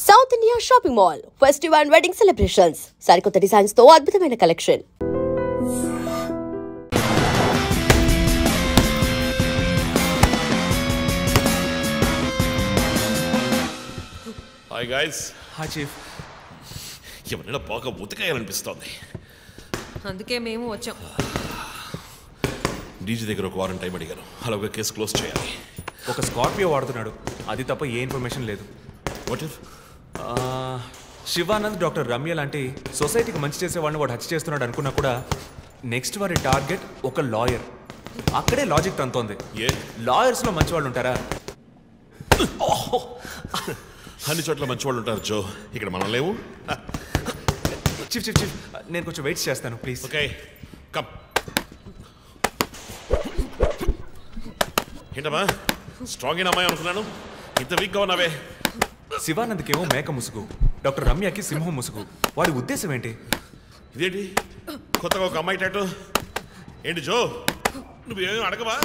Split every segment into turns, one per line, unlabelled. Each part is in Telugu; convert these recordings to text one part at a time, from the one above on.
South India shopping mall festival and wedding celebrations సరికొత్త డిజైన్స్ తో అద్భుతమైన collection.
Hi guys.
Hi chief.
ఎవరైనా బాగా ఉతకాయాలనిపిస్తోంది,
అందుకే మేము వచ్చాం.
డీజీ దగ్గర ఒక వారం టైం అడిగాను, అలాగే కేసు క్లోజ్ చేయాలి.
ఒక స్కార్పియో వాడుతున్నాడు, అది తప్ప ఏ ఇన్ఫర్మేషన్ లేదు.
What if
Shivanand, doctor Ramya లాంటి సొసైటీకి మంచి చేసే వాళ్ళని వాడు హత్య చేస్తున్నాడు అనుకున్నా కూడా నెక్స్ట్ వారి టార్గెట్ ఒక లాయర్. అక్కడే లాజిక్ తంతోంది. లాయర్స్లో మంచి వాళ్ళు ఉంటారా?
అన్ని చోట్ల మంచి వాళ్ళు ఉంటారు జో, ఇక్కడ మనం లేవు.
చీఫ్ చీఫ్ చీఫ్, నేను కొంచెం వెయిట్ చేస్తాను ప్లీజ్.
Okay come. ఏంటమ్మా స్ట్రాంగ్ అయిన అమ్మాయి అనుకున్నాను, ఇంత వీక్గా ఉన్నావే.
శివానంద్కేమో మేక ముసుగు, డాక్టర్ రమ్యకి సింహం ముసుగు. వాడి ఉద్దేశం ఏంటి?
ఇదేంటి కొత్తగా ఒక అమ్మాయి టాటూ ఏంటి జో? నువ్వేమీ అడగవా?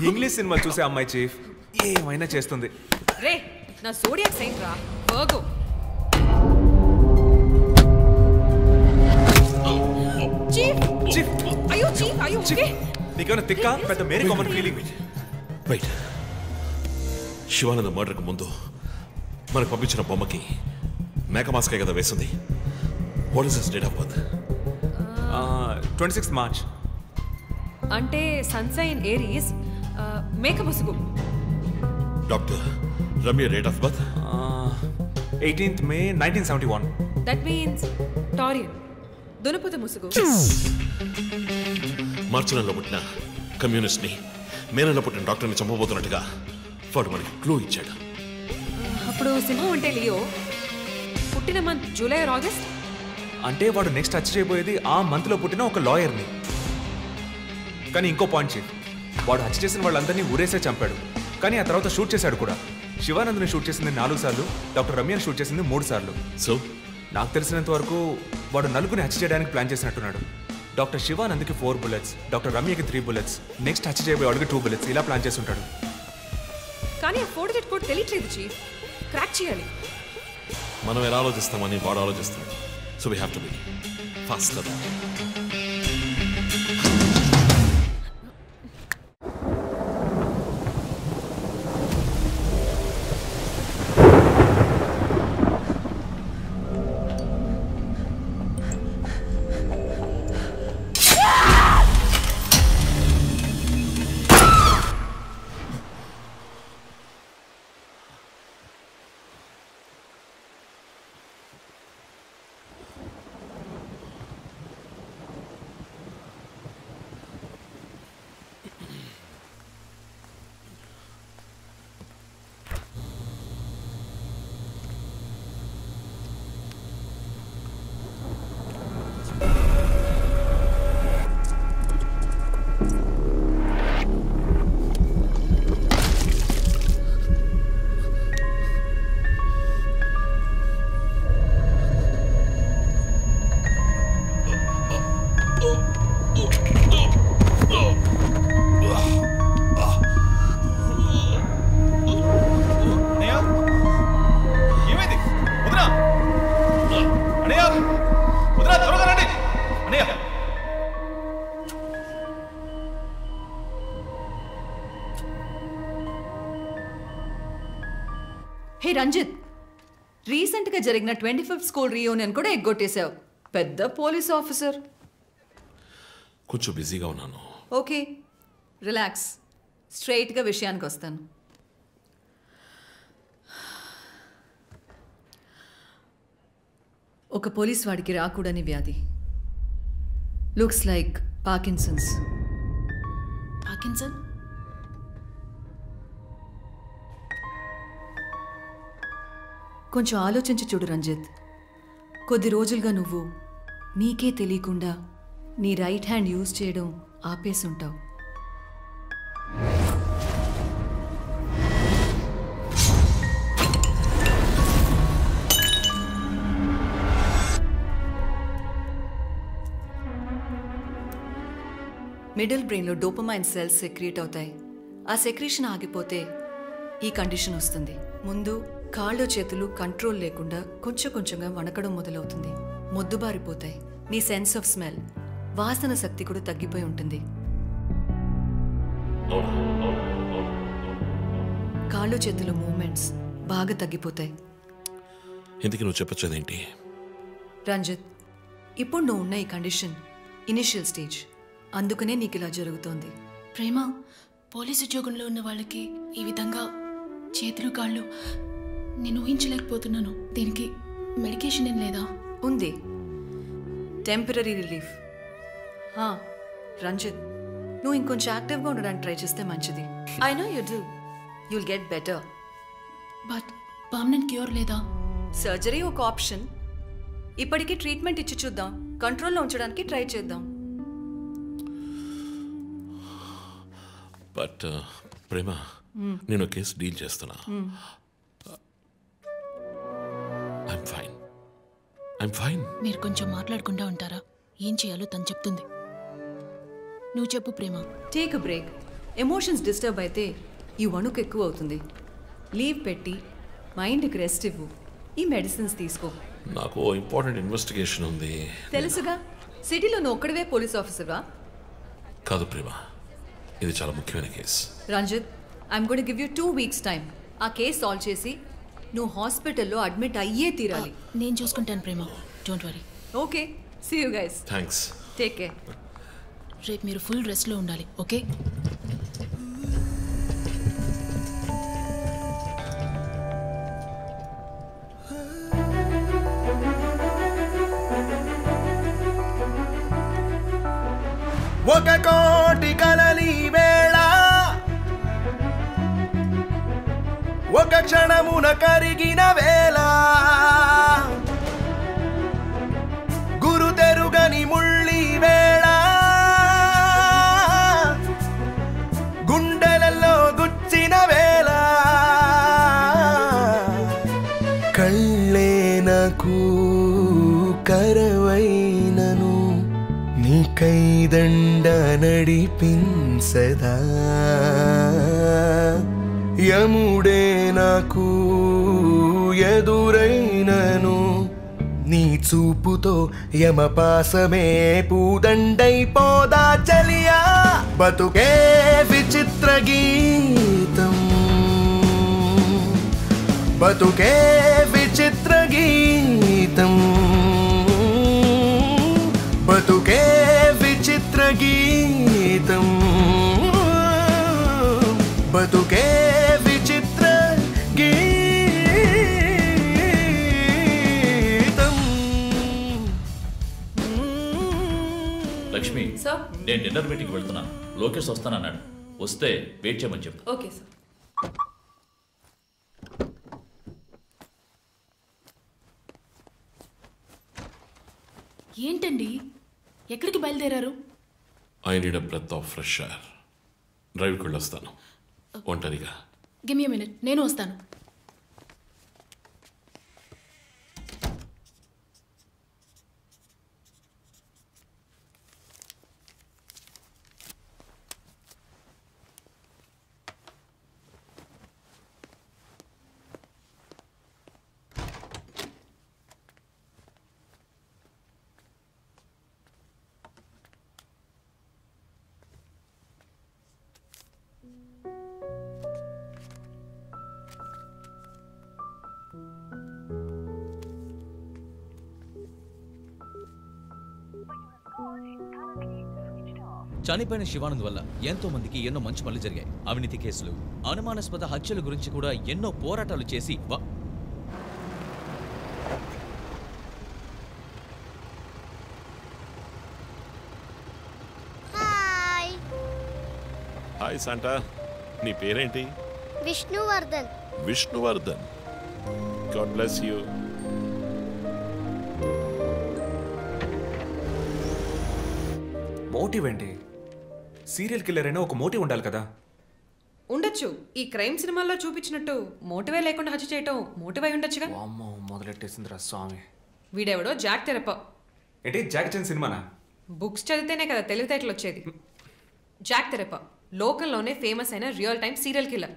ఇంగ్లీష్ సినిమా చూసే అమ్మాయి చీఫ్, ఏమైనా చేస్తుంది.
రే నా సోడియాక్ సైన్ రా వర్గో. చీఫ్
చీఫ్
అయ్యో చీఫ్ అయ్యో ఓకే.
నీకేమైనా తిక్క పెద్ద మేరీ కామన్ ఫీలింగ్?
వెయిట్, శివానంద మర్డర్కి ముందు మనకు పంపించిన బొమ్మకి మేక మాస్కే కదా వేసింది. What is his date of birth?
26 March.
అంటే సన్సైన్ ఏరీస్, మేక ముసుగు.
Doctor Ramya date of birth
18th May 1971.
That means Taurean, దునపుత ముసుగు.
మార్చి నెలలో పుట్టిన కమ్యూనిస్ట్ని మే నెలలో పుట్టిన డాక్టర్ని చంపబోతున్నట్టుగా వాడు మనకి క్లూ ఇచ్చాడు.
అప్పుడు సింహం అంటే లియో, పుట్టిన మంత్ జూలై ఆర్ ఆగస్ట్.
అంటే వాడు నెక్స్ట్ టచ్ చేయబోయేది ఆ మంత్లో పుట్టిన ఒక లాయర్ని. కానీ ఇంకో పాయింట్ చీఫ్, వాడు హత్య చేసిన వాళ్ళందరినీ ఊరేసే చంపాడు, కానీ ఆ తర్వాత షూట్ చేశాడు కూడా. శివానంద్ని షూట్ చేసింది 4 సార్లు, డాక్టర్ రమ్యని షూట్ చేసింది 3 సార్లు.
సో
నాకు తెలిసినంత వరకు వాడు నలుగురిని హత్య చేయడానికి ప్లాన్ చేసినట్టున్నాడు. డాక్టర్ శివానంద్కి 4 bullets, డాక్టర్ రమ్యకి 3 bullets, నెక్స్ట్ హత్య చేయబోయేవాడికి 2 bullets, ఇలా ప్లాన్ చేసి ఉంటాడు.
కానీ ఆ 4 డిజిట్ కోడ్ తెలియట్లేదు చీఫ్, క్రాక్ చేయాలి.
మనం ఎలా ఆలోచిస్తామని వాడు ఆలోచిస్తున్నాడు. So we have to be faster.
Hey Ranjith, రీసెంట్గా జరిగిన 25th స్కూల్ రీయూనియన్ కూడా ఎగ్గొట్టేశావు. పెద్ద పోలీస్ ఆఫీసర్.
కొంచెం బిజీగా ఉన్నాను.
ఓకే రిలాక్స్, స్ట్రైట్గా విషయానికి వస్తాను. ఒక పోలీస్ వాడికి రాకూడని వ్యాధి, లుక్స్ లైక్ పార్కిన్సన్స్. పార్కిన్సన్? కొంచెం ఆలోచించి చూడు రంజిత్. కొద్ది రోజులుగా నువ్వు నీకే తెలియకుండా నీ రైట్ హ్యాండ్ యూజ్ చేయడం ఆపేసుంటావు. మిడిల్ బ్రెయిన్లో డోపమైన్ సెల్స్ సెక్రీట్ అవుతాయి. ఆ సెక్రీషన్ ఆగిపోతే ఈ కండిషన్ వస్తుంది. ముందు కాళ్ళు చేతులు కంట్రోల్ లేకుండా కొంచెం కొంచెంగా వణకడం మొదలవుతుంది. మొద్దుబారిపోతాయి. నీ సెన్స్ ఆఫ్ స్మెల్, వాసన శక్తి కూడా తగ్గిపోయి ఉంటుంది. కాళ్ళు చేతుల మూమెంట్స్ బాగా తగ్గిపోతాయి.
ఎందుకు నువ్వు చెప్పొచ్చేదేంటి?
రంజిత్, ఇప్పుడు నువ్వు ఉన్న ఈ కండిషన్ ఇనిషియల్ స్టేజ్, అందుకనే నీకు ఇలా జరుగుతోంది.
ప్రేమ, పోలీసు ఉద్యోగంలో ఉన్న వాళ్ళకి ఈ విధంగా చేతులు కాళ్ళు నేను ఊహించలేకపోతున్నాను. దీనికి మెడికేషన్ ఏం లేదా?
ఉంది, టెంపరీ రిలీఫ్. రంజిత్, నువ్వు ఇంకొంచెం యాక్టివ్గా ఉండడానికి ట్రై చేస్తే మంచిది. I know you do, you'll get better.
But permanent cure లేదా?
సర్జరీ ఒక ఆప్షన్. ఇప్పటికీ ట్రీట్మెంట్ ఇచ్చి చూద్దాం, కంట్రోల్లో ఉంచడానికి ట్రై చేద్దాం.
బట్ ప్రేమ, నేను కేసు డీల్ చేస్తున్నా. I'm fine.
మీరు కొంచెం మాట్లాడకుండా ఉంటారా? ఏం చేయాలో తను చెప్తుంది. నువ్వు చెప్పు Prema.
Take a break. Emotions disturb అయితే ఈ వణుకు ఎక్కువ అవుతుంది. లీవ్ పెట్టి మైండ్కి రెస్ట్ ఇవ్వు. ఈ మెడిసిన్స్ తీసుకో.
నాకు ఇంపార్టెంట్ ఇన్వెస్టిగేషన్ ఉంది.
తెలుసుగా, సిటీలో నువ్వు ఒక్కడివే పోలీస్ ఆఫీసర్వా?
కాదు ప్రేమ, ఇది చాలా ముఖ్యమైన case.
Ranjith, I'm going to give you 2 weeks time. ఆ కేసు సాల్వ్ చేసి నువ్వు హాస్పిటల్లో అడ్మిట్ అయ్యే తీరాలి.
నేను చూసుకుంటాను Prema, don't worry.
Okay, see you guys.
Thanks.
Take care.
రేపు మీరు ఫుల్ రెస్ట్లో ఉండాలి, ఓకే?
ఒక కోటి కలలి వేళ ఒక క్షణమున కరిగిన వేళ గురు తెరుగని ముళ్ళి వేళ గుండెలలో గుచ్చిన వేళ కళ్ళే నాకు కరవైనను నీ కైదండ నడిపింసదా యముడే నాకు ఎదురైనను నీ చూపుతో యమపాసమే పూదండైపోదా చలియా బతుకే విచిత్ర గీతం బతుకే విచిత్ర గీతం బతుకే విచిత్ర గీతం బతుకే విచిత్ర గీతం.
లక్ష్మి,
సార్,
నేను డిన్నర్ మీటింగ్ వెళ్తున్నాను. లోకేష్ వస్తానన్నాడు. వస్తే వెయిట్ చేయమని చెప్పు.
Okay sir.
ఏంటండి, ఎక్కడికి బయలుదేరారు?
I need a breath of fresh air. డ్రైవ్కి వెళ్ళొస్తాను ఒంటరిగా.
గివ్ మీ ఎ మినిట్, నేను వస్తాను.
చనిపోయిన శివానంద్ వల్ల ఎంతో మందికి ఎన్నో మంచి పనులు జరిగాయి. అవినీతి కేసులు, అనుమానాస్పద హత్యల గురించి కూడా ఎన్నో పోరాటాలు చేసి
హాయ్ శాంటా, నీ పేరేంటి?
Vishnuvardhan.
Vishnuvardhan. God bless you.
Motive ఏంటి? సీరియల్ కిల్లర్ అయినా ఒక మోటివ్ ఉండాలి కదా.
ఉండొచ్చు. ఈ క్రైమ్ సినిమాల్లో చూపించినట్టు మోటివే లేకుండా హత్య చేయటం మోటివ్ అయి ఉండొచ్చుగా.
అమ్మో, మొదలెట్టేసిందిరా స్వామి.
వీడెవడో జాక్ తెరప.
ఏంటి, జాక్ చాన్ సినిమానా?
బుక్స్ చదివితేనే కదా తెలివితేటలు వచ్చేది. జాక్ తెరప లోకల్లోనే ఫేమస్ అయిన రియల్ టైమ్ సీరియల్ కిల్లర్.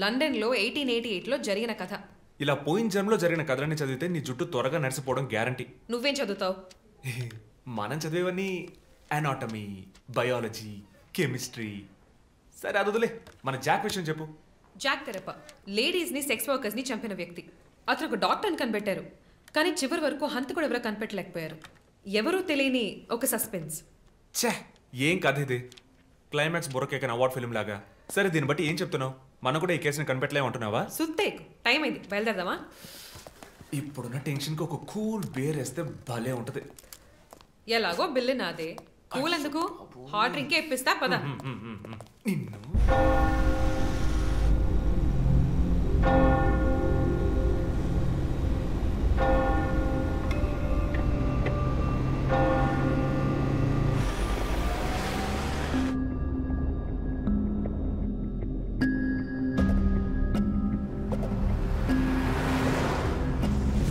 లండన్లో 1888లో జరిగిన కథ.
ఇలా పోయిన జన్మలో జరిగిన కథలన్నీ చదివితే నీ జుట్టు త్వరగా నడిసిపోవడం గ్యారంటీ.
నువ్వేం చదువుతావు?
మనం చదివేవన్నీ అనాటమీ, బయాలజీ, కెమిస్ట్రీ. సరే అదులే, మన జాక్ విషయం చెప్పు.
జాక్ తెరప లేడీస్ని సెక్స్ వర్కర్స్ని చంపిన వ్యక్తి. అతను ఒక డాక్టర్ని కనిపెట్టారు, కానీ చివరి వరకు హంతకుడు ఎవరో కనిపెట్టలేకపోయారు. ఎవరూ తెలియని ఒక సస్పెన్స్.
ఛే, ఏం కథ ఇది? క్లైమాక్స్ బుర్రకేకన్ అవార్డ్ ఫిల్మ్ లాగా. సరే, దీన్ని బట్టి ఏం చెప్తున్నావు? మనం కూడా ఈ కేసుని కనిపెట్టలేమంటున్నావా?
సుత్తేక్, టైం అయింది, బయలుదేరదామా?
ఇప్పుడున్న టెన్షన్కి ఒక కూల్ బేర్ వేస్తే భలే ఉంటుంది.
ఎలాగో బిల్లు నాదే, కూల్ ఎందుకు? హాట్ డ్రింకే ఇప్పిస్తా, పద.
నిన్ను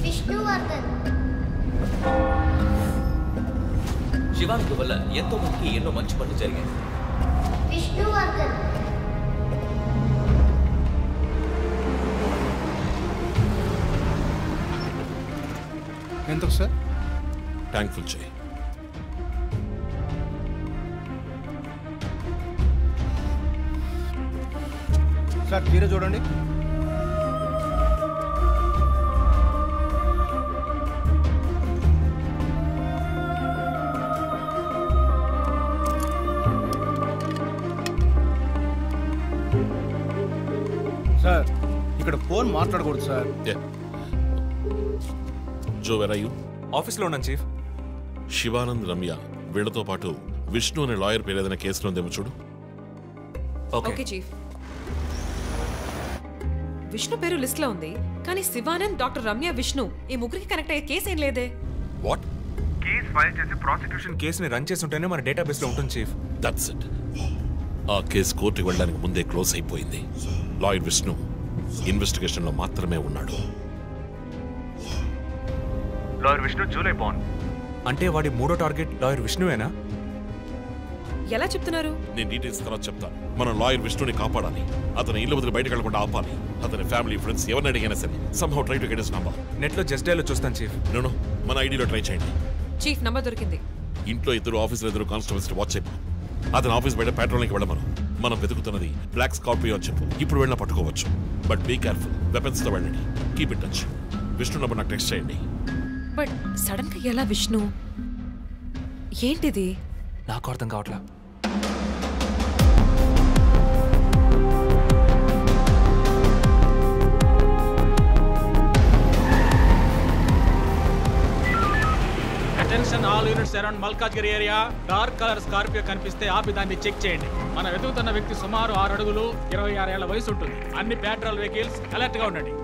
విష్ణువర్ధన్.
శివానంద్ వల్ల ఎంతో మందికి ఎన్నో మంచి పనులు జరిగాయి.
విష్ణువర్ధన్.
ఎంత సార్?
ట్యాంక్ ఫుల్ చేయి.
సార్ తీరా చూడండి. సార్ ఇక్కడ ఫోన్ మాట్లాడకూడదు sir.
Joe, where are you?
ఆఫీస్లో ఉన్నాను చీఫ్.
శివానంద్, రమ్య వీళ్లతో పాటు విష్ణు అనే లాయర్ పేరు ఏదైనా కేసులో ఉందేమో చూడు.
Okay chief. విష్ణు పేరు లిస్ట్ లో ఉంది, కానీ శివానంద్, డాక్టర్ రమ్య, విష్ణు ఈ ముగ్గురికి కనెక్ట్ అయ్యే కేసు ఏం లేదే.
వాట్?
కేసు ఫైల్ చేసి ప్రాసిక్యూషన్ కేసుని రన్ చేసి ఉంటేనే మన డేటాబేస్లో ఉంటుంది చీఫ్.
That's it. ఆ కేసు కోర్టుకి వెళ్ళడానికి ముందే క్లోజ్ అయిపోయింది. లాయర్ విష్ణు ఇన్వెస్టిగేషన్లో మాత్రమే ఉన్నాడు.
లాయర్ విష్ణు జూలై బాన్ అంటే వాడి మూడో టార్గెట్ లాయర్ విష్ణువేనా?
ఎలా చెప్తున్నారు?
నేను డీటెయిల్స్ తర్వాత చెప్తాను. మనం లాయర్ విష్ణుని కాపాడాలి. అతని ఇల్లు వదిలి బయటకు వెళ్లకుండా ఆపాలి. అతని ఫ్యామిలీ, ఫ్రెండ్స్ ఎవరిని అడిగినా సరే somehow try to get his number.
నెట్లో జస్ట్ డైలో చూస్తాను చీఫ్.
నో, మన ఐడిలో ట్రై చేయండి.
చీఫ్ నంబర్ దొరికింది.
ఇంట్లో ఇద్దరు, ఆఫీసులో ఇద్దరు కానిస్టేబుల్స్ వాచ్ చెప్పు. అతని ఆఫీస్ బయట పెట్రోలింగ్కి వెళ్ళమను. మనం వెతుకుతున్నది బ్లాక్ స్కార్పియో అని చెప్పు. ఇప్పుడు వెళ్ళినా పట్టుకోవచ్చు, బట్ బీ కేర్ఫుల్. వెపన్స్ తో వెళ్ళండి. Keep in touch. Vishnu number నాకు టెక్స్ట్ చేయండి.
బట్ సడన్ గా ఎలా విష్ణు? ఏంటిది?
నాకు అర్థం కావట్లా.
Attention all units around Malkajgiri area. Dark colour Scorpio కనిపిస్తే ఆపి దాన్ని చెక్ చేయండి. మనం వెతుకుతున్న వ్యక్తి సుమారు 6 అడుగులు 26 ఏళ్ల వయసు ఉంటుంది. అన్ని పెట్రోల్ వెహికల్స్ అలర్ట్ గా ఉండండి.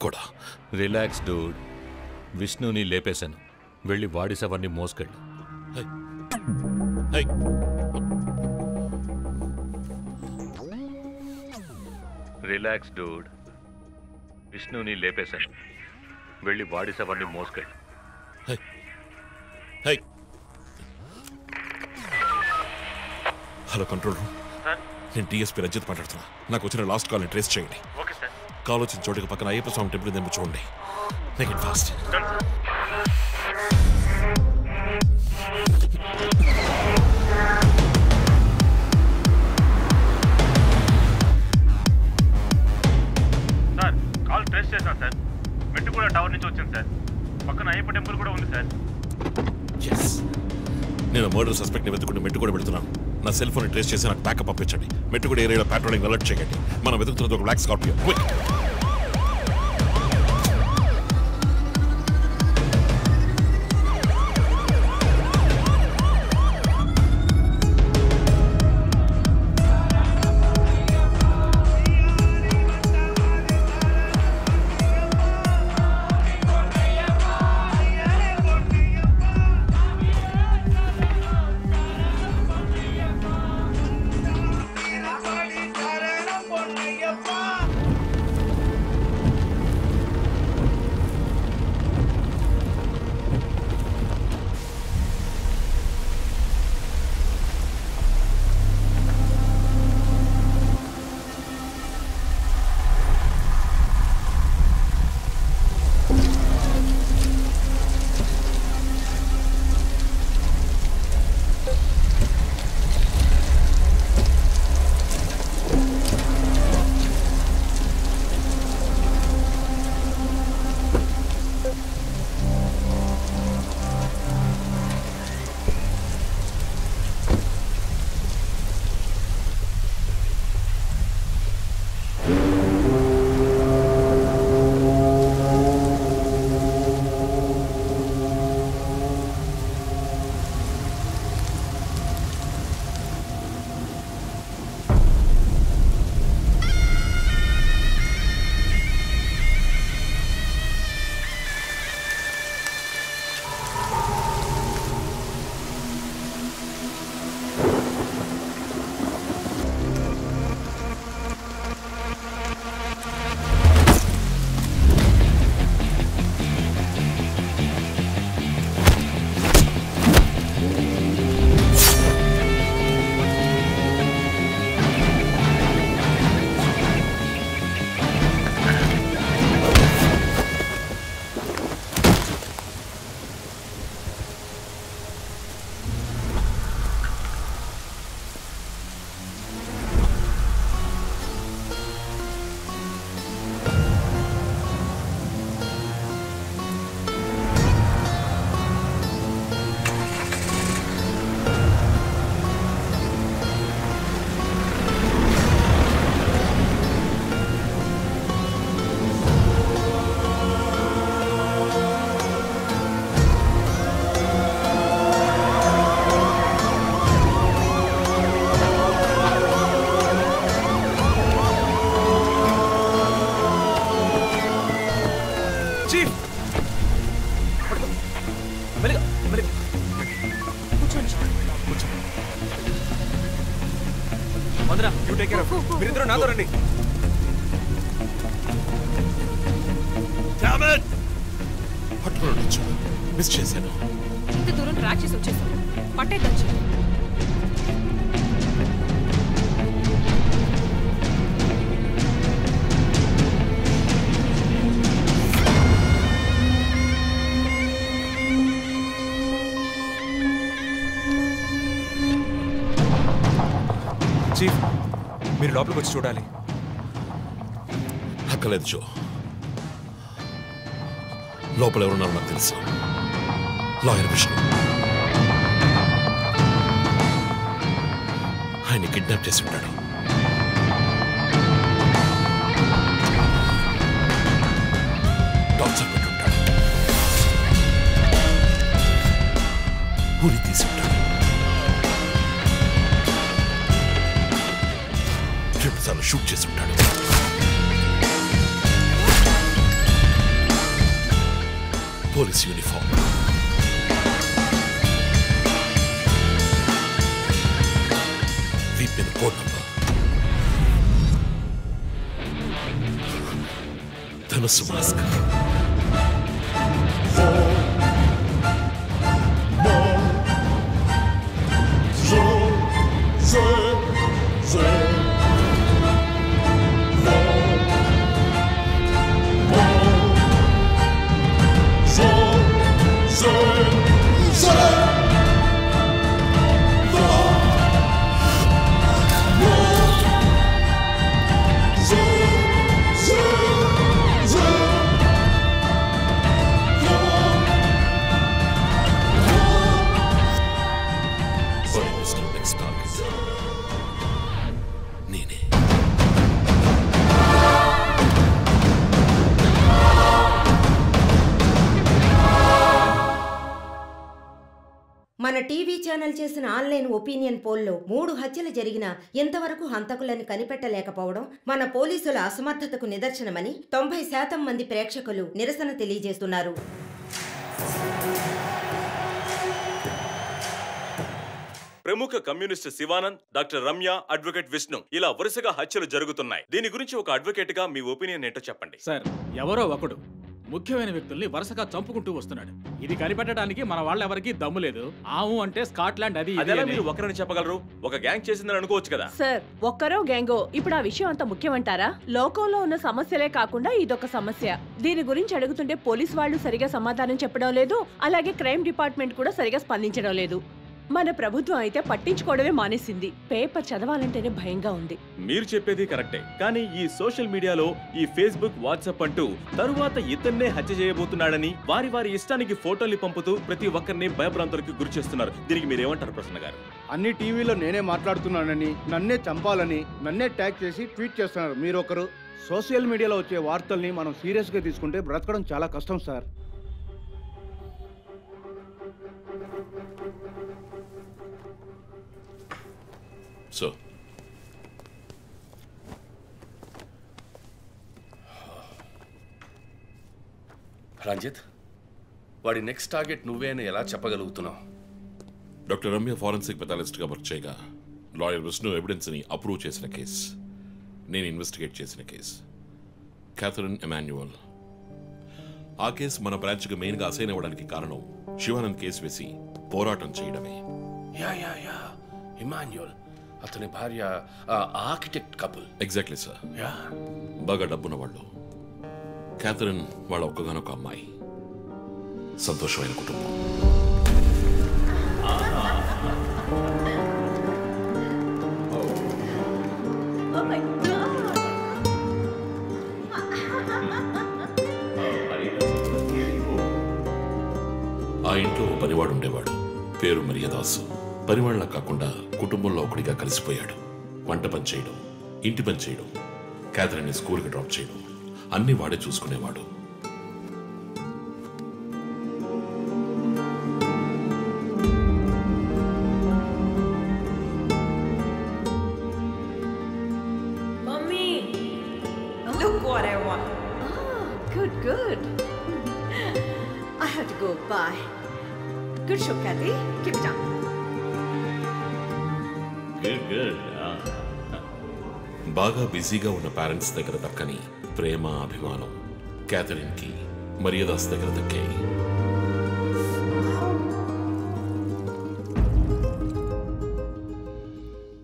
కూడా.
Relax dude. విష్ణుని లేపేశాను. వెళ్ళి వాడి శవాన్ని మోసుకెళ్ళు. Relax dude. విష్ణుని లేపేశాను. వెళ్ళి వాడి శవాన్ని మోసుకెళ్ళు.
Hello control room. నేను టీఎస్పీ రజిత్ మాట్లాడుతున్నా. నాకు వచ్చిన లాస్ట్ కాల్ని ట్రేస్ చేయండి. కాల్ వచ్చిన చోటుకి పక్కన అయ్యప్ప స్వామి టెంపుల్ ఉందేమో చూడండి. Make it fast.
Call trace చేశాను సార్. మెట్టుగూడ టవర్ నుంచి వచ్చింది సార్. పక్కన అయ్యప్ప టెంపుల్ కూడా ఉంది సార్.
నేను మర్డర్ సస్పెక్ట్ ని వెతుకుంటూ మెట్టుగూడ పెడుతున్నాను. నా సెల్ ఫోన్ ట్రేస్ చేసి నాకు బ్యాకప్ పంపించండి. మెట్టుగూడ ఏరియాలో ప్యాట్రోలింగ్ అలర్ట్ చేయండి. మనం వెతుకుతున్నది ఒక బ్లాక్ స్కార్పియో. క్విక్.
మీరిద్దరూ నాతో రండి.
మిస్ చేశాను.
ఇంత దూరం ట్రాక్ చేసి వచ్చేసాను. పట్టేదచ్చు.
చీఫ్, మీరు లోపలికి వచ్చి చూడాలి.
అక్కలేదు జో. లోపల ఎవరున్నారో నాకు తెలుసు. లాయర్ విష్ణు. ఆయన కిడ్నాప్ చేసి ఉంటాడు. టార్చర్ పెట్టి ఉంటాడు. ఊరి తీసి ఉంటాడు. రెండుసార్లు షూట్ చేసి ఉంటాడు. Police uniform. Weapon code number. ధనుసు మాస్క్.
మన టీవీ ఛానల్ చేసిన ఆన్లైన్ ఒపీనియన్ పోల్లో 3 హత్యలు జరిగినా ఇంతవరకు హంతకులను కనిపెట్టలేకపోవడం మన పోలీసుల అసమర్థతకు నిదర్శనమని 90% మంది ప్రేక్షకులు నిరసన తెలియజేస్తున్నారు.
ప్రముఖ communist Shivanand, doctor Ramya, advocate Vishnu ఇలా వరుసగా హత్యలు జరుగుతున్నాయి. దీని గురించి ఒక అడ్వకేట్ గా మీ ఒపీనియన్ ఏంటో చెప్పండి.
సార్, ఎవరో ఒకడు ముఖ్యమైన వ్యక్తుల్ని వరుసగా చంపుకుంటూ వస్తున్నాడు. ఇది కనిపెట్టడానికి మన వాళ్ళెవరికి దమ్ము లేదు. ఆవు అంటే స్కాట్లాండ్ అది
అదేలా మీరు ఒకరని చెప్పగలరు? ఒక గ్యాంగ్ చేసిందని అనుకోవచ్చు కదా.
సార్, ఒక్కరో గ్యాంగో ఇప్పుడు ఆ విషయం అంత ముఖ్యమంటారా? లోకంలో ఉన్న సమస్యలే కాకుండా ఇదొక సమస్య. దీని గురించి అడుగుతుంటే పోలీసు వాళ్ళు సరిగా సమాధానం చెప్పడం లేదు, అలాగే క్రైమ్ డిపార్ట్మెంట్ కూడా సరిగా స్పందించడం లేదు. మన ప్రభుత్వం అయితే పట్టించుకోవడమే మానేసింది. పేపర్ చదవాలంటేనే భయంగా ఉంది.
మీరు చెప్పేది కరెక్టే, కానీ ఈ సోషల్ మీడియాలో ఈ ఫేస్బుక్, వాట్సాప్ అంటూ తరువాత ఇతన్నే హత్య చేయబోతున్నాడని వారి వారి ఇష్టానికి ఫోటోలు పంపుతూ ప్రతి ఒక్కరిని భయభ్రాంతులకు గురి చేస్తున్నారు. దీనికి మీరేమంటారు ప్రసన్న గారు?
అన్ని టీవీలో నేనే మాట్లాడుతున్నానని, నన్నే చంపాలని, నన్నే ట్యాగ్ చేసి ట్వీట్ చేస్తున్నారు మీరొకరు. సోషల్ మీడియాలో వచ్చే వార్తల్ని మనం సీరియస్గా తీసుకుంటే బ్రతకడం చాలా కష్టం సార్.
సో
రంజిత్, వాడి నెక్స్ట్ టార్గెట్ నువ్వే అని ఎలా చెప్పగలుగుతున్నావు?
డాక్టర్ రమ్య ఫారెన్సిక్ పెథాలజిస్ట్గా వర్క్ చేయగా లాయర్ విష్ణు ఎవిడెన్స్ని అప్రూవ్ చేసిన కేస్, నేను ఇన్వెస్టిగేట్ చేసిన కేస్, క్యాథరిన్ ఎమాన్యువల్. ఆ కేసు మన బ్రాంచ్కి మెయిన్గా అసైన్ అవ్వడానికి కారణం శివానంద్ కేసు వేసి పోరాటం చేయడమే.
యా యా యా ఇమాన్యువల్, అతని భార్య architect couple.
Exactly sir.
Yeah,
బాగా డబ్బున్న వాళ్ళు. క్యాథరిన్ వాళ్ళ ఒక్కగానొక అమ్మాయి. సంతోషమైన కుటుంబం. ఆ ఇంట్లో పనివాడు ఉండేవాడు, పేరు మరియదాసు. పనివాళ్ళ కాకుండా కుటుంబంలో ఒకడిగా కలిసిపోయాడు. వంట పని చేయడం, ఇంటి పని చేయడం, క్యాథరిన్ని స్కూల్కి డ్రాప్ చేయడం అన్నీ వాడే చూసుకునేవాడు.
Mommy, look what I want.
Oh, good, good. I have to go. Bye. Good show, Kathy. Keep it up.
బాగా బిజీగా ఉన్న పేరెంట్స్ దగ్గర దక్కని ప్రేమ, అభిమానం క్యాథరిన్కి మరియదాస్ దగ్గర దక్కాయి.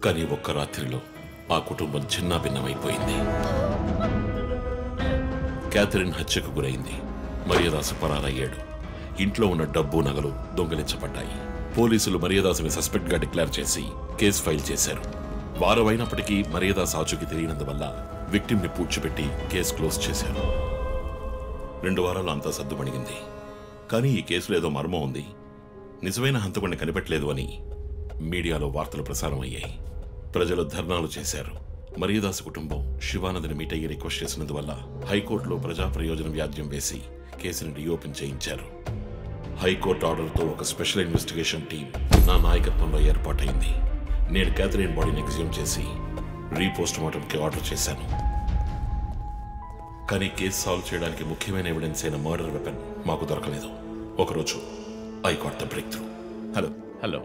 కానీ ఒక్క రాత్రిలో ఆ కుటుంబం చిన్నాభిన్నమైపోయింది. క్యాథరిన్ హత్యకు గురైంది. మరియదాసు పరారయ్యాడు. ఇంట్లో ఉన్న డబ్బు, నగలు దొంగిలించబడ్డాయి. పోలీసులు మరియదాసుని సస్పెక్ట్గా డిక్లేర్ చేసి కేసు ఫైల్ చేశారు. వారం అయినప్పటికీ మరియదాస్ ఆచూకీ తెలియనందువల్ల విక్టిమ్ని పూడ్చిపెట్టి కేసు క్లోజ్ చేశారు. 2 వారాలు అంతా సర్దుమణిగింది. కానీ ఈ కేసులో ఏదో మర్మం ఉంది, నిజమైన హంతకుడిని కనిపెట్టలేదు అని మీడియాలో వార్తలు ప్రసారం అయ్యాయి. ప్రజలు ధర్నాలు చేశారు. మరియదాసు కుటుంబం శివానందని మీట్ అయ్యి రిక్వెస్ట్ చేసినందువల్ల హైకోర్టులో ప్రజా ప్రయోజన వ్యాజ్యం వేసి కేసుని రీఓపెన్ చేయించారు. హైకోర్టు ఆర్డర్తో ఒక స్పెషల్ ఇన్వెస్టిగేషన్ టీం నా నాయకత్వంలో ఏర్పాటైంది. నేను క్యాథరిన్ బాడీని ఎగ్జ్యూమ్ చేసి రీపోస్ట్ మార్టంకి ఆర్డర్ చేశాను. కానీ కేసు సాల్వ్ చేయడానికి ముఖ్యమైన ఎవిడెన్స్ అయిన మర్డర్ వెపన్ మాకు దొరకలేదు. ఒకరోజు I got the breakthrough. Hello
hello,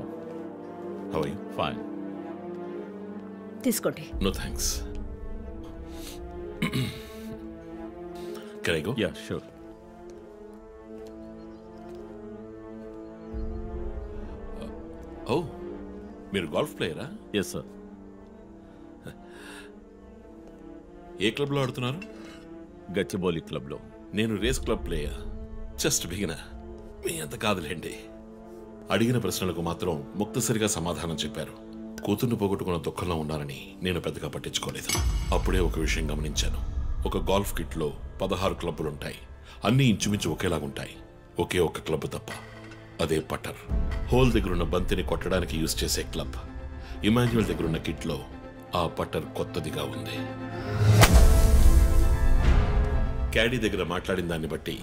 how are you?
Fine.
తీసుకోండి.
No thanks. Can I go?
Yeah, sure.
Oh, మీరు గోల్ఫ్ ప్లేయరా?
Yes sir.
ఏ క్లబ్లో ఆడుతున్నారు?
గచ్చిబౌలి క్లబ్లో.
నేను race club player, just beginner. మీ అంత కాదులేండి. అడిగిన ప్రశ్నలకు మాత్రం ముక్తసరిగా సమాధానం చెప్పారు. కూతుర్ని పోగొట్టుకున్న దుఃఖంలో ఉన్నారని నేను పెద్దగా పట్టించుకోలేదు. అప్పుడే ఒక విషయం గమనించాను. ఒక గోల్ఫ్ కిట్లో 16 క్లబ్బులుంటాయి. అన్నీ ఇంచుమించు ఒకేలాగుంటాయి. ఒకే ఒక్క క్లబ్ తప్ప, అదే పట్టర్. హోల్ దగ్గరున్న బంతిని కొట్టడానికి యూజ్ చేసే క్లబ్. ఇమాన్యువల్ దగ్గరున్న కిట్లో ఆ పట్టర్ కొత్తదిగా ఉంది. క్యాడీ దగ్గర మాట్లాడిన దాన్ని బట్టి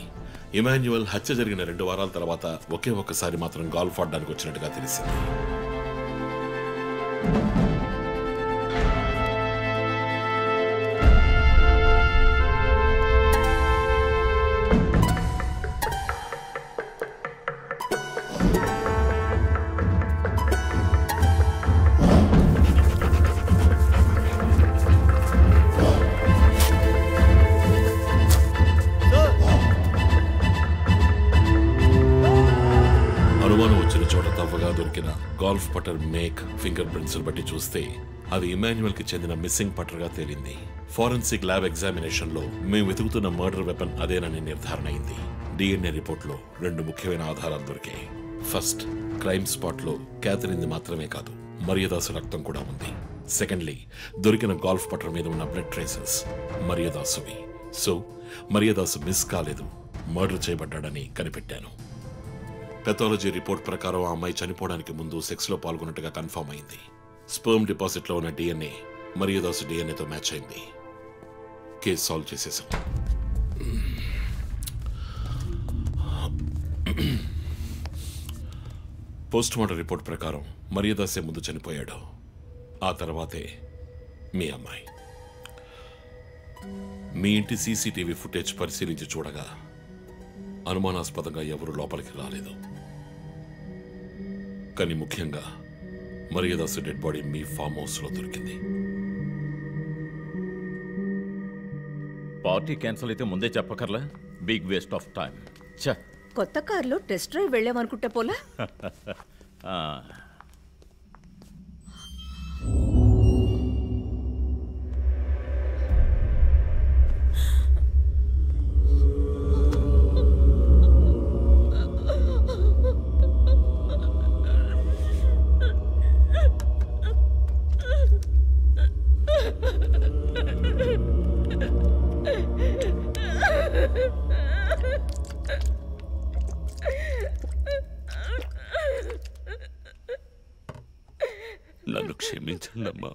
ఇమాన్యువల్ హత్య జరిగిన 2 వారాల తర్వాత ఒకే ఒక్కసారి మాత్రం గాల్ఫ్ ఆడడానికి వచ్చినట్టుగా తెలిసింది. గాల్ఫ్ పటర్ మేక్ ఫింగర్ ప్రింట్స్ బట్టి చూస్తే అది ఇమాన్యువల్ కి చెందిన మిస్సింగ్ పటర్ గా తేలింది. ఫోరెన్సిక్ ల్యాబ్ ఎగ్జామినేషన్ లో మేము వెతుకుతున్న మర్డర్ వెపన్ అదేనని నిర్ధారణ అయింది. డిఎన్ఏ రిపోర్ట్ లో 2 ముఖ్యమైన ఆధారాలు దొరికాయి. ఫస్ట్, క్రైమ్ స్పాట్ లో క్యాథరిన్ మాత్రమే కాదు, మరియదాసు రక్తం కూడా ఉంది. సెకండ్లీ, దొరికిన గాల్ఫ్ పటర్ మీద ఉన్న బ్లడ్ ట్రేసెస్ మరియదాసువి. సో మరియదాసు మిస్ కాలేదు, మర్డర్ చేయబడ్డాడని కనిపెట్టాను. పెథాలజీ రిపోర్ట్ ప్రకారం ఆ అమ్మాయి చనిపోవడానికి ముందు సెక్స్ లో పాల్గొన్నట్టుగా కన్ఫర్మ్ అయింది. స్పర్మ్ డిపాజిట్ లో ఉన్న డిఎన్ఏ మరియదాసు డిఎన్ఏతో మ్యాచ్ అయింది. కేసు సాల్వ్ చేసేసాం. పోస్ట్ మార్టం రిపోర్ట్ ప్రకారం మరియదాసే ముందు చనిపోయాడు, ఆ తర్వాతే మీ అమ్మాయి. మీ ఇంటి సీసీటీవీ ఫుటేజ్ పరిశీలించి చూడగా అనుమానాస్పదంగా ఎవరు లోపలికి రాలేదు. కానీ ముఖ్యంగా మరియదాసు డెడ్ బాడీ మీ ఫామ్ హౌస్ లో దొరికింది.
పార్టీ క్యాన్సిల్ అయితే ముందే చెప్పకర్లా, బిగ్ వేస్ట్ ఆఫ్ టైం.
కొత్త కార్లో టెస్ట్ డ్రైవ్ వెళ్ళామనుకుంటే పోలా.
నన్ను క్షమించండి అమ్మా.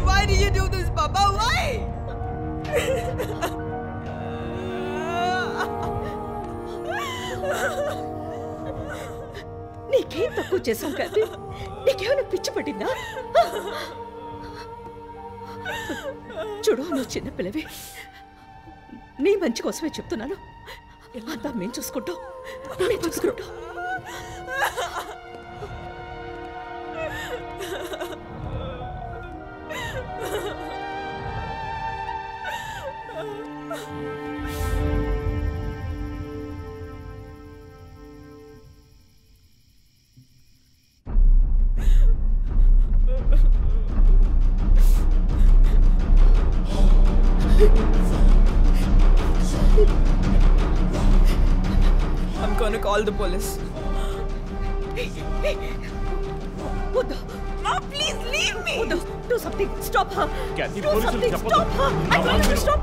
Why did you do this, Papa? Why?
నీకేం తక్కువ చేసాం కదా? నీకేమైనా పిచ్చి పట్టిందా? చూడు, నువ్వు చిన్న పిల్లవి, నీ మంచి కోసమే చెప్తున్నాను. అంతా మేము చూసుకుంటాం.
I'm gonna call the police.
Wada,
Mom, please leave me.
Wada, do something. Stop her.
Kathy,
Do something. Stop her. I told you to stop.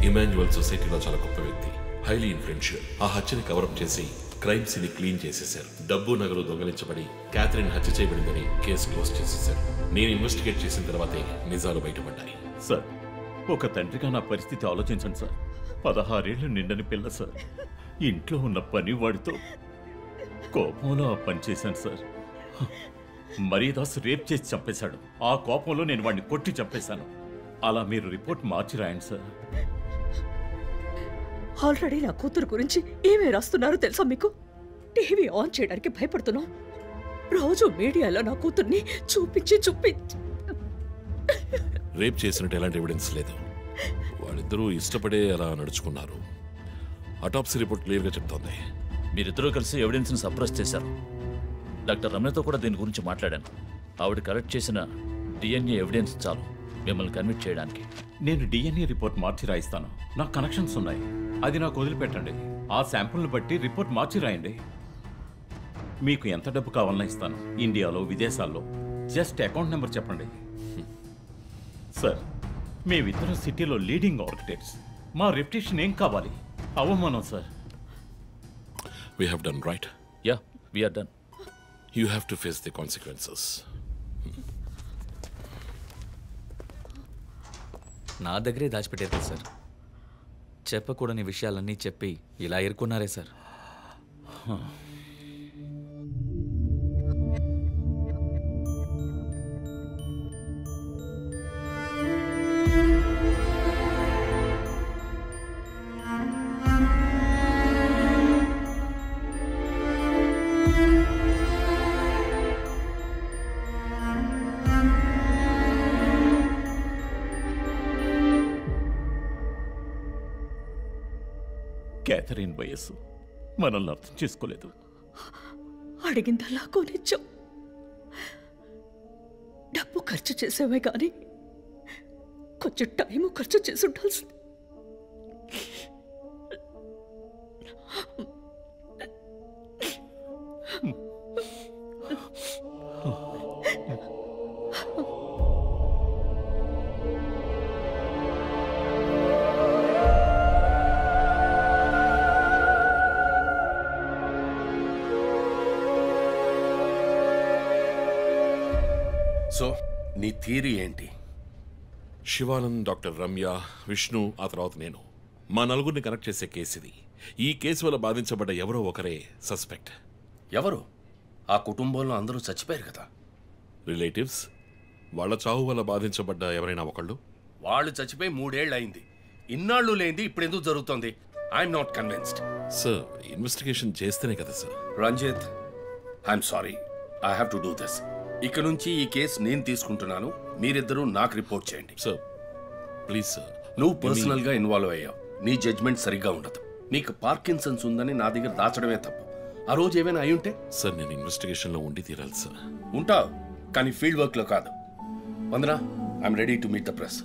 Emmanuel సొసైటీలో చాలా గొప్ప వ్యక్తి, హైలీ ఇన్ఫ్లుయెన్షియల్. ఆ హత్యని కవరప్ చేసి క్రైమ్ సీన్ క్లీన్ చేసేశారు. డబ్బు నగలు దొంగలించబడి క్యాథరిన్ హత్య చేయబడిందని కేసు క్లోజ్ చేసేశారు. నేను ఇన్వెస్టిగేట్ చేసిన తర్వాతే నిజాలు బయటపడ్డాయి.
సార్, ఒక తండ్రిగా నా పరిస్థితి ఆలోచించండి సార్. 16 ఏళ్ళు నిండని పిల్ల సార్. ఇంట్లో ఉన్న పని వాడితో కోపంలో ఆ పని చేశాను సార్. మరియదాసు రేప్ చేసి చంపేశాడు. ఆ కోపంలో నేను వాడిని కొట్టి చంపేశాను. అలా మీరు రిపోర్ట్ మార్చి రాయండి సార్.
ఆల్రెడీ నా కూతురు గురించి ఏమేమి రాస్తున్నారో తెలుసా మీకు? టీవీ ఆన్ చేయడానికి భయపడుతున్నావు. రోజు మీడియాలో నా కూతుర్ని చూపించి
రేప్ చేసినట్టు ఎలాంటి ఎవిడెన్స్ లేదు. వాళ్ళిద్దరూ ఇష్టపడే అలా నడుచుకున్నారు. అటాప్సీ రిపోర్ట్ క్లియర్గా చెప్తోంది.
మీరిద్దరూ కలిసి ఎవిడెన్స్ని సప్రెస్ చేశారు. డాక్టర్ రమ్యతో కూడా దీని గురించి మాట్లాడాను. ఆవిడ కలెక్ట్ చేసిన డిఎన్ఏ ఎవిడెన్స్ చాలు మిమ్మల్ని కన్విట్ చేయడానికి.
నేను డిఎన్ఏ రిపోర్ట్ మార్చి రాయిస్తాను. నాకు కనెక్షన్స్ ఉన్నాయి. అది నాకు వదిలిపెట్టండి. ఆ శాంపుల్ని బట్టి రిపోర్ట్ మార్చి రాయండి. మీకు ఎంత డబ్బు కావాలన్నా ఇస్తాను. ఇండియాలో, విదేశాల్లో. జస్ట్ అకౌంట్ నెంబర్ చెప్పండి. సార్, మేమిద్దరం సిటీలో లీడింగ్ ఆర్కిటెక్ట్స్. మా రెప్యుటేషన్ ఏం కావాలి? అవమానం sir.
We have done right.
Yeah, we are done.
You have to face the consequences.
నా దగ్గరే దాచిపెట్టారు సార్. చెప్పకూడని విషయాలన్నీ చెప్పి ఇలా ఇరుక్కున్నారే సార్.
క్యాథరిన్ వయస్సు మనల్ని అర్థం చేసుకోలేదు.
అడిగిందల్లా కొనిచ్చాం. డబ్బు ఖర్చు చేసేవే కానీ కొంచెం టైము ఖర్చు చేసి ఉండాల్సింది.
సో నీ థియరీ ఏంటి?
శివానంద్, డాక్టర్ రమ్య, విష్ణు, ఆ తర్వాత నేను, మా నలుగురిని కనెక్ట్ చేసే కేసు ఇది. ఈ కేసు వల్ల బాధించబడ్డ ఎవరో ఒకరే సస్పెక్ట్.
ఎవరు? ఆ కుటుంబంలో అందరూ చచ్చిపోయారు కదా.
రిలేటివ్స్. వాళ్ళ చావు వల్ల బాధించబడ్డ ఎవరైనా ఒకళ్ళు.
వాళ్ళు చచ్చిపోయి 3 ఏళ్ళు అయింది. ఇన్నాళ్ళు లేనిది ఇప్పుడు ఎందుకు జరుగుతోంది? I'm not convinced.
Sir, investigation చేస్తేనే కదా sir.
Ranjit, I'm sorry, I have to do this. ఇక నుంచి ఈ కేసు నేను తీసుకుంటున్నాను. మీరిద్దరూ నాకు రిపోర్ట్ చేయండి.
Sir please sir.
నువ్వు పర్సనల్ గా ఇన్వాల్వ్ అయ్యావు. నీ జడ్జ్మెంట్ సరిగ్గా ఉండదు. నీకు పార్కిన్సన్స్ ఉందని నా దగ్గర దాచడమే తప్పు. ఆ రోజు ఏమైనా అయి ఉంటే?
సార్, నేను ఇన్వెస్టిగేషన్ లో ఉండి తీరాలి సార్.
ఉంటావు, కానీ ఫీల్డ్ వర్క్ లో కాదు. Vandana, I'm ready to meet the press.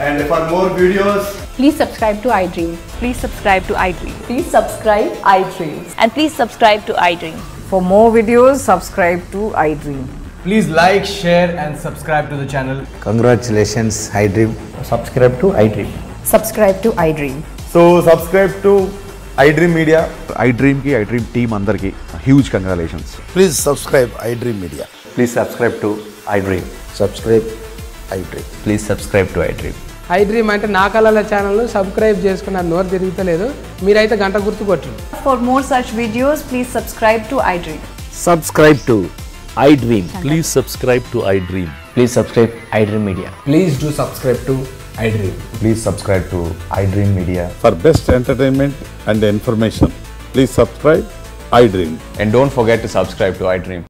And for more videos,
please subscribe to iDream.
Please subscribe to iDream.
Please subscribe iDream.
And please subscribe to iDream.
For more videos, subscribe to iDream.
please like, share and subscribe to the channel.
Congratulations, iDream.
Subscribe to iDream.
Subscribe to iDream.
So subscribe to iDream Media. iDream ki iDream team andarki huge congratulations.
Please subscribe iDream Media.
Please subscribe to iDream.
Subscribe iDream.
Please subscribe to iDream.
iDream అంటే నా కళల ఛానల్ సబ్స్క్రైబ్ చేసుకున్న నోరు తిరుగుతలేదు. మీరైతే గంట గుర్తు కొట్టండి.
For more such videos, please subscribe to iDream.
Subscribe to iDream.
Please subscribe to iDream.
Please subscribe iDream Media. Please do subscribe to iDream. Please subscribe to iDream Media.
For best entertainment and information, please subscribe iDream.
And don't forget to subscribe to iDream.